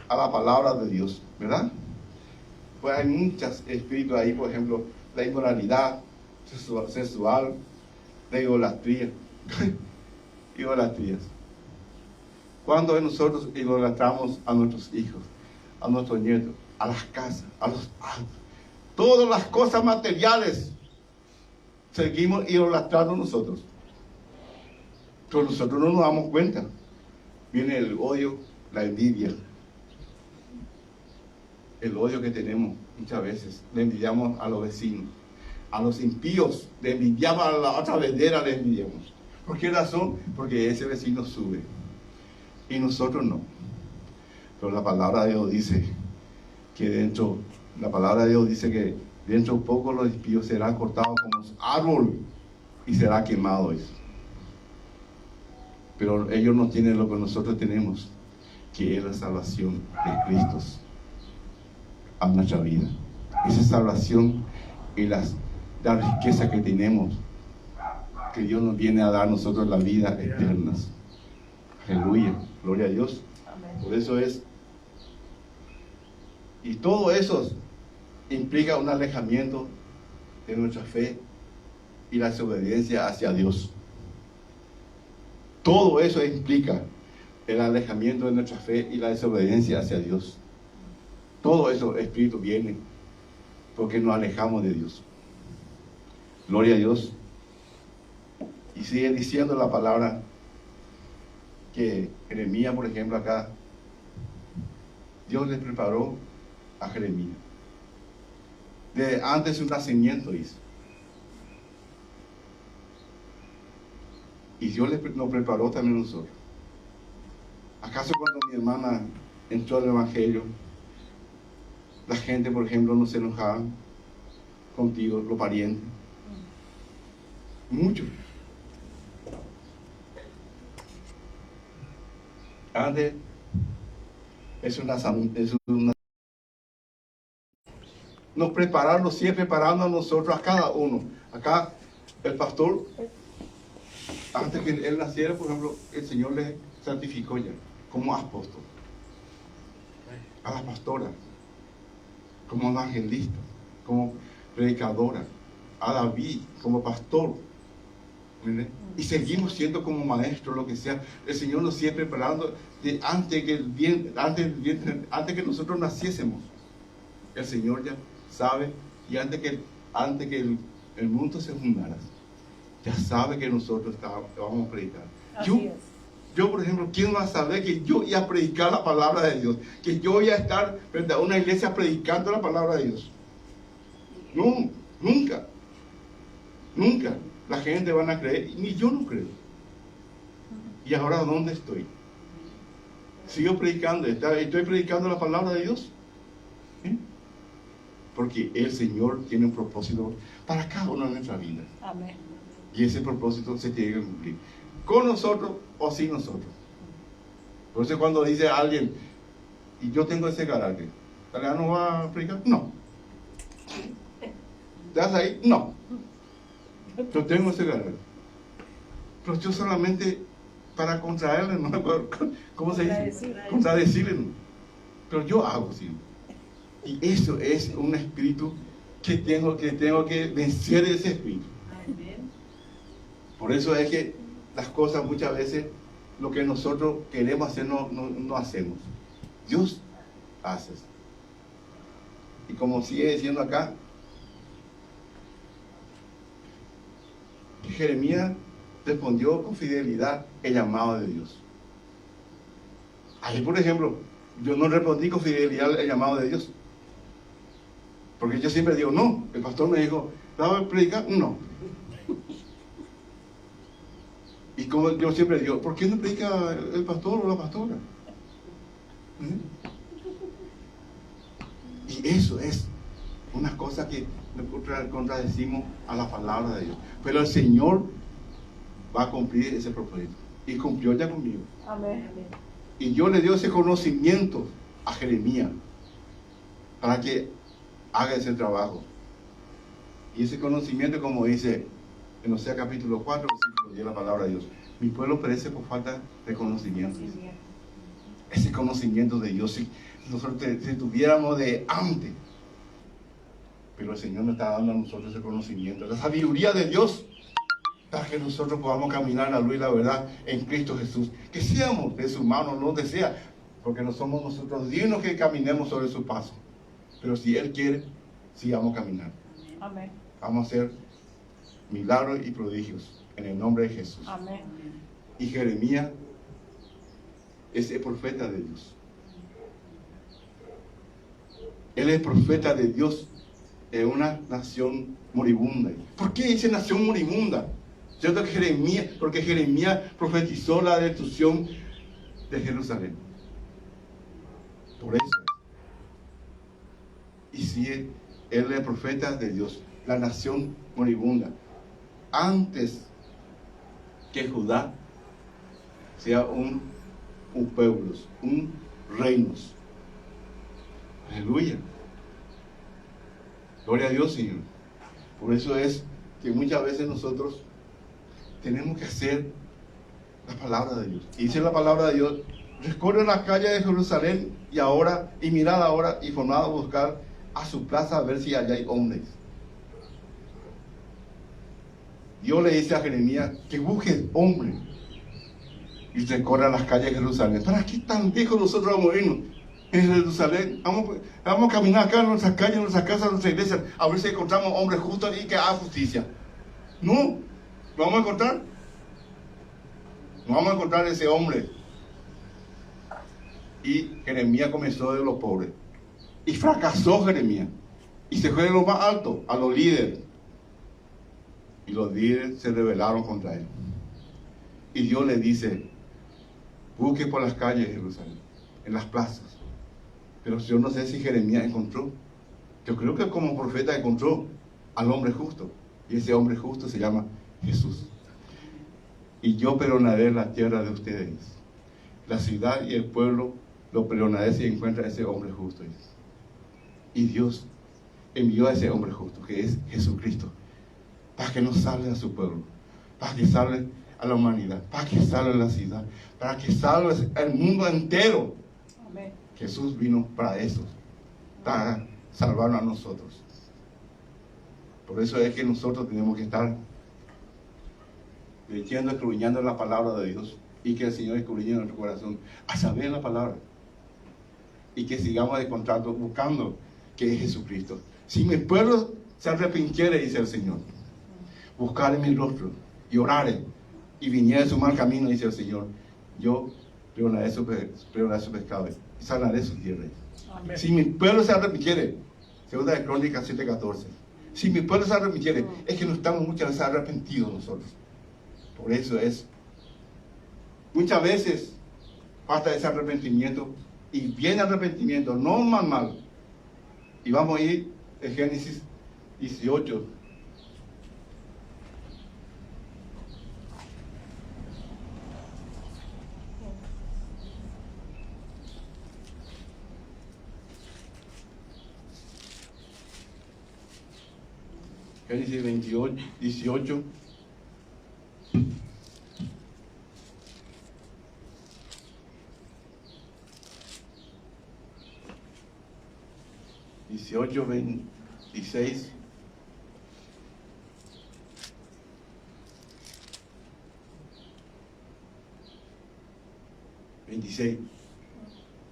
a la palabra de Dios, ¿verdad? Pues hay muchos espíritus ahí, por ejemplo, la inmoralidad sexual, la idolatría. Idolatrías. Cuando nosotros idolatramos a nuestros hijos, a nuestros nietos, a las casas, a los todas las cosas materiales. Seguimos idolatrando nosotros. Pero nosotros no nos damos cuenta. Viene el odio, la envidia. El odio que tenemos muchas veces. Le envidiamos a los vecinos, a los impíos. Le envidiamos a la otra vendera, le envidiamos. ¿Por qué razón? Porque ese vecino sube y nosotros no. Pero la palabra de Dios dice que dentro de poco los impíos serán cortados como árbol y será quemado eso. Pero ellos no tienen lo que nosotros tenemos, que es la salvación de Cristo a nuestra vida. Esa salvación y la riqueza que tenemos, que Dios nos viene a dar a nosotros la vida eterna. Aleluya, gloria a Dios. Por eso es, y todo eso implica un alejamiento de nuestra fe y la desobediencia hacia Dios. Todo eso implica el alejamiento de nuestra fe y la desobediencia hacia Dios. Todo eso, espíritu, viene porque nos alejamos de Dios. Gloria a Dios. Y sigue diciendo la palabra que Jeremías, por ejemplo, acá, Dios le preparó a Jeremías. De antes de su nacimiento hizo. Y Dios nos preparó también a nosotros. ¿Acaso cuando mi hermana entró al Evangelio, la gente, por ejemplo, no se enojaban contigo, los parientes? Mucho. Antes nos prepararon, siempre preparando a nosotros, a cada uno. Acá el pastor, antes que él naciera, por ejemplo, el Señor le santificó ya como apóstol, a la pastora, como evangelista, como predicadora, a David como pastor. ¿Verdad? Y seguimos siendo como maestros, lo que sea. El Señor nos sigue preparando antes que nosotros naciésemos. El Señor ya sabe, y antes que el mundo se fundara, ya sabe que nosotros vamos a predicar. Yo, por ejemplo, ¿quién va a saber que yo iba a predicar la palabra de Dios? Que yo iba a estar frente a una iglesia predicando la palabra de Dios. No, nunca. Nunca. La gente van a creer, ni yo no creo. ¿Y ahora dónde estoy? Sigo predicando, estoy predicando la palabra de Dios. ¿Sí? Porque el Señor tiene un propósito para cada uno de nuestras vidas. Amén. Y ese propósito se tiene que cumplir, con nosotros o sin nosotros. Por eso cuando dice alguien, y yo tengo ese carácter, ¿Talía no va a predicar? No. ¿Estás ahí? No. Yo tengo ese carácter. Pero yo solamente para contraerle, no me acuerdo, ¿cómo se dice? Contradecirle. No. Pero yo hago, sí. Y eso es un espíritu que tengo que vencer ese espíritu. Por eso es que las cosas muchas veces, lo que nosotros queremos hacer, no hacemos. Dios hace. Y como sigue diciendo acá, que Jeremías respondió con fidelidad el llamado de Dios. Ahí, por ejemplo, yo no respondí con fidelidad el llamado de Dios. Porque yo siempre digo, no. El pastor me dijo, ¿vas a predicar? No. Y como yo siempre digo, ¿por qué no predica el pastor o la pastora? Y eso es una cosa que contradecimos a la palabra de Dios. Pero el Señor va a cumplir ese propósito. Y cumplió ya conmigo. Amén. Y yo le dio ese conocimiento a Jeremías para que haga ese trabajo. Y ese conocimiento, como dice en Oseas capítulo 4, versículo 10, la palabra de Dios: mi pueblo perece por falta de conocimiento. Ese conocimiento de Dios, si nosotros si tuviéramos de antes. Pero el Señor nos está dando a nosotros ese conocimiento, la sabiduría de Dios, para que nosotros podamos caminar en la luz y la verdad en Cristo Jesús. Que seamos de su mano, no desea. porque no somos nosotros dignos que caminemos sobre su paso. Pero si Él quiere, sigamos caminando. Amén. Vamos a hacer milagros y prodigios en el nombre de Jesús. Amén. Y Jeremías es el profeta de Dios. Él es profeta de Dios en una nación moribunda. ¿Por qué dice nación moribunda? ¿Cierto que Jeremías? Porque Jeremías profetizó la destrucción de Jerusalén. Por eso. Y si él es el profeta de Dios, la nación moribunda, antes que Judá sea un pueblo, un reino. Aleluya. Gloria a Dios, Señor. Por eso es que muchas veces nosotros tenemos que hacer la palabra de Dios. Y dice la palabra de Dios: recorre las calles de Jerusalén y mirad ahora y formad a buscar a su plaza a ver si allá hay hombres. Dios le dice a Jeremías que busque hombres y recorra las calles de Jerusalén. ¿Para qué tan lejos nosotros vamos a irnos? En Jerusalén, vamos a caminar acá en nuestras calles, en nuestras casas, en nuestras iglesias, a ver si encontramos hombres justos y que hagan justicia. No, vamos a encontrar. No vamos a encontrar ese hombre. Y Jeremías comenzó de los pobres. Y fracasó Jeremías. Y se fue de lo más alto, a los líderes. Y los líderes se rebelaron contra él. Y Dios le dice: busque por las calles de Jerusalén, en las plazas. Pero yo no sé si Jeremías encontró. Yo creo que como profeta encontró al hombre justo. Y ese hombre justo se llama Jesús. Y yo perdonaré la tierra de ustedes. La ciudad y el pueblo lo perdonaré si encuentra a ese hombre justo. Y Dios envió a ese hombre justo, que es Jesucristo, para que nos salve a su pueblo, para que salve a la humanidad, para que salve la ciudad, para que salve el mundo entero. Amén. Jesús vino para eso, para salvarnos a nosotros. Por eso es que nosotros tenemos que estar leyendo, escudriñando la palabra de Dios, y que el Señor escudriñe en nuestro corazón a saber la palabra, y que sigamos de contrato buscando que es Jesucristo. Si mi pueblo se arrepintiere, dice el Señor, buscaré mi rostro y oraré y viniera de su mal camino, dice el Señor, yo perdonaré su pecado y sanaré su tierra. Amén. Si mi pueblo se arrepintiere, segunda de Crónicas 7:14, si mi pueblo se arrepintiere, es que no estamos muchas veces arrepentidos nosotros. Por eso es, muchas veces falta ese arrepentimiento, y viene arrepentimiento, no mal. Y vamos a ir en Génesis 18. Génesis 28, 18. Dieciocho, 26.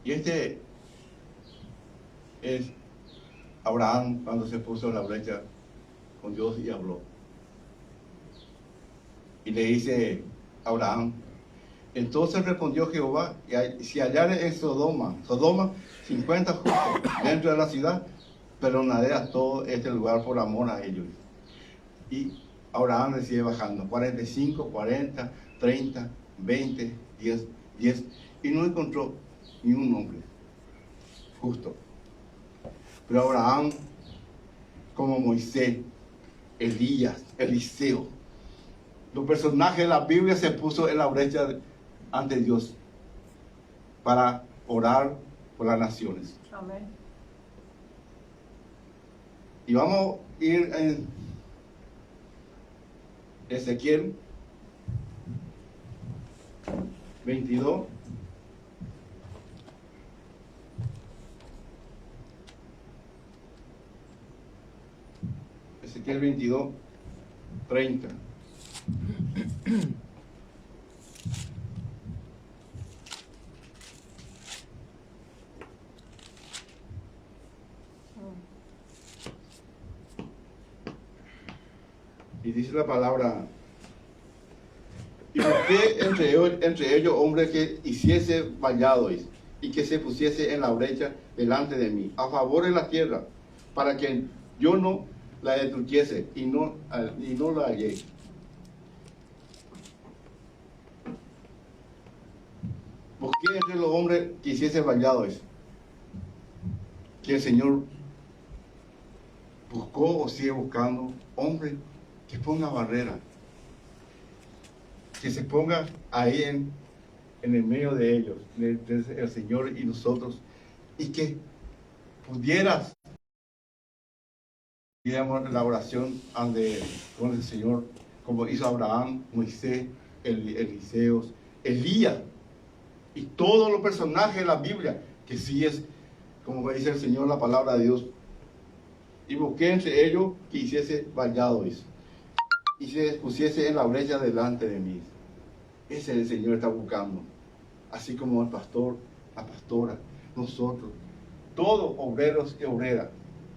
Y este es Abraham cuando se puso en la brecha con Dios y habló. Y le dice Abraham: entonces respondió Jehová: si hallare en Sodoma 50 justos dentro de la ciudad, perdonaré a todo este lugar por amor a ellos. Y Abraham le sigue bajando: 45, 40, 30, 20, 10, y no encontró ni un hombre justo. Pero Abraham, como Moisés, Elías, Eliseo, los personajes de la Biblia, se puso en la brecha ante Dios para orar por las naciones. Amén. Y vamos a ir en Ezequiel 22. Ezequiel 22, 30. dice la palabra: ¿y por qué entre ellos hombre que hiciese vallados y que se pusiese en la brecha delante de mí, a favor de la tierra, para que yo no la destruyese y no la hallé? ¿Por qué entre los hombres que hiciese vallados? Que el Señor buscó o sigue buscando hombres que pongan barrera, que se ponga ahí en el medio de ellos, el Señor y nosotros, y que pudiéramos la oración con el Señor, como hizo Abraham, Moisés, Eliseo, Elías, y todos los personajes de la Biblia, que sí es, como dice el Señor, la palabra de Dios. Y busqué entre ellos que hiciese vallados y se pusiese en la brecha delante de mí. Ese el Señor está buscando. Así como el pastor, la pastora, nosotros, todos obreros y obreras,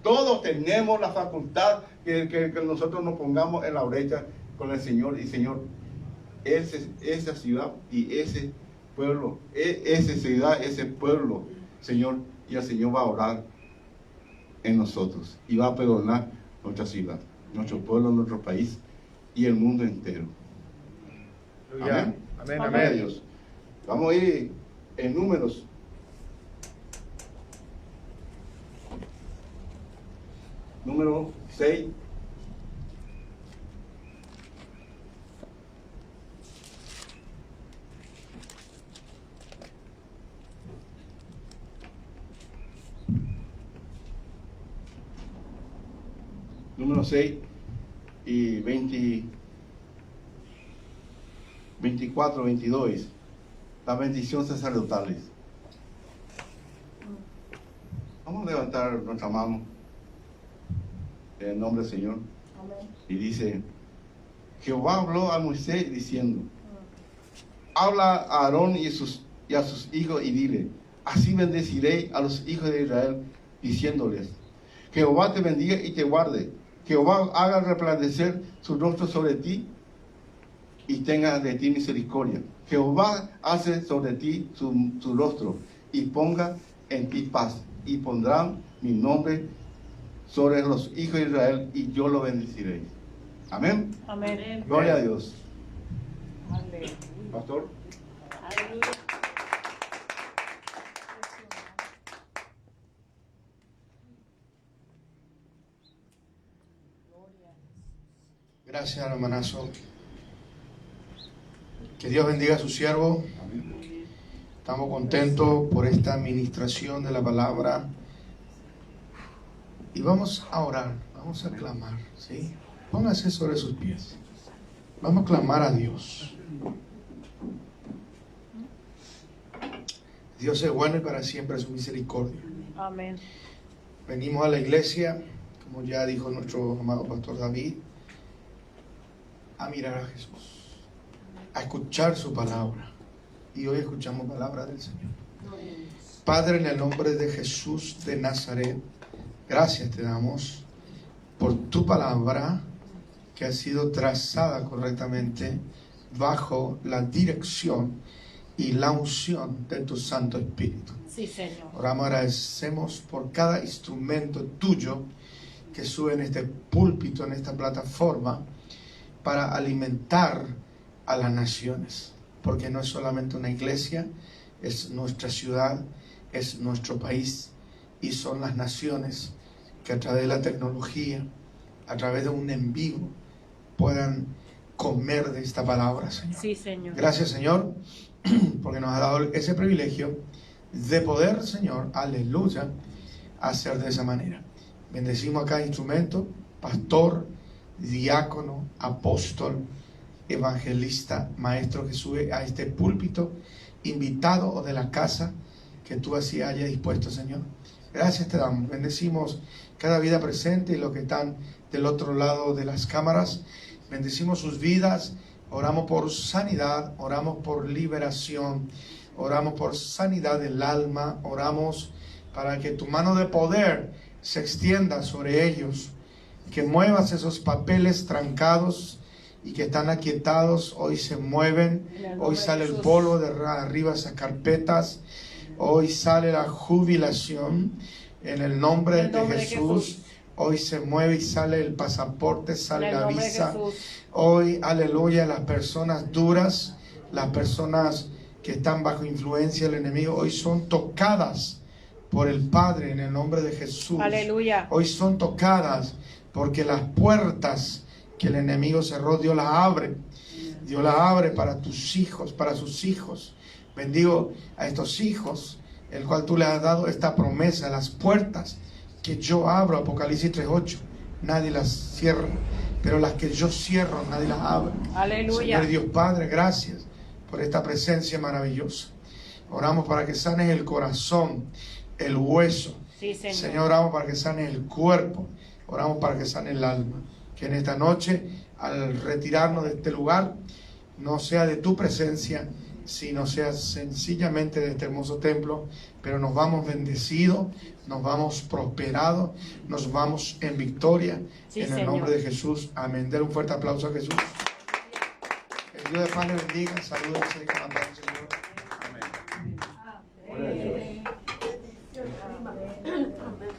todos tenemos la facultad que nosotros nos pongamos en la brecha con el Señor. Y Señor, esa ciudad y ese pueblo, esa ciudad, ese pueblo, Señor, y el Señor va a orar en nosotros y va a perdonar nuestra ciudad, nuestro pueblo, nuestro país y el mundo entero. Amén. Amén, Amén, amén. Dios. Vamos a ir en Números. Número 6. Número 6 y 24, 22. Las bendiciones sacerdotales. Vamos a levantar nuestra mano en el nombre del Señor. Amén. Y dice: Jehová habló a Moisés diciendo: habla a Aarón y a sus hijos y dile: así bendeciré a los hijos de Israel, diciéndoles: Jehová te bendiga y te guarde. Jehová haga resplandecer su rostro sobre ti y tenga de ti misericordia. Jehová hace sobre ti su rostro y ponga en ti paz. Y pondrán mi nombre sobre los hijos de Israel y yo lo bendeciré. Amén. Amén. Gloria a Dios. Aleluya. Pastor. Aleluya. Gracias, hermanazo. Que Dios bendiga a su siervo. Estamos contentos por esta administración de la palabra. Y vamos a orar, vamos a clamar, ¿sí? Póngase sobre sus pies. Vamos a clamar a Dios. Dios es bueno y para siempre su misericordia. Amén. Venimos a la iglesia, como ya dijo nuestro amado pastor David, a mirar a Jesús, a escuchar su palabra. Y hoy escuchamos palabra del Señor. Padre, en el nombre de Jesús de Nazaret, gracias te damos por tu palabra que ha sido trazada correctamente bajo la dirección y la unción de tu Santo Espíritu. Sí, Señor. Oramos, agradecemos por cada instrumento tuyo que sube en este púlpito, en esta plataforma, para alimentar a las naciones, porque no es solamente una iglesia, es nuestra ciudad, es nuestro país, y son las naciones que a través de la tecnología, a través de un en vivo, puedan comer de esta palabra, Señor. Sí, Señor. Gracias, Señor, porque nos ha dado ese privilegio de poder, Señor, aleluya, hacer de esa manera. Bendecimos a cada instrumento, pastor, diácono, apóstol, evangelista, maestro que sube a este púlpito, invitado o de la casa que tú así hayas dispuesto, Señor. Gracias te damos. Bendecimos cada vida presente y los que están del otro lado de las cámaras. Bendecimos sus vidas. Oramos por sanidad, oramos por liberación, oramos por sanidad del alma, oramos para que tu mano de poder se extienda sobre ellos que muevas esos papeles trancados y que están aquietados, hoy se mueven, hoy sale el polvo de arriba esas carpetas, hoy sale la jubilación en el nombre de Jesús. Hoy se mueve y sale el pasaporte, sale la visa. Hoy, aleluya, las personas duras, las personas que están bajo influencia del enemigo, hoy son tocadas por el Padre en el nombre de Jesús. Aleluya. Hoy son tocadas porque las puertas que el enemigo cerró, Dios las abre. Dios las abre para tus hijos, para sus hijos. Bendigo a estos hijos, el cual tú le has dado esta promesa, las puertas que yo abro, Apocalipsis 3:8, nadie las cierra, pero las que yo cierro, nadie las abre. Aleluya. Señor Dios Padre, gracias por esta presencia maravillosa. Oramos para que sanes el corazón, el hueso. Sí, Señor. Señor, oramos para que sanes el cuerpo, oramos para que sane el alma. Que en esta noche, al retirarnos de este lugar, no sea de tu presencia, sino sea sencillamente de este hermoso templo, pero nos vamos bendecidos, nos vamos prosperados, nos vamos en victoria, Sí, en el Señor. nombre de Jesús. Amén. Den un fuerte aplauso a Jesús. El Dios de paz le bendiga. Salúdense con la paz del Señor. Amén. Amén. Amén. Amén. Amén. Amén. Amén. Amén.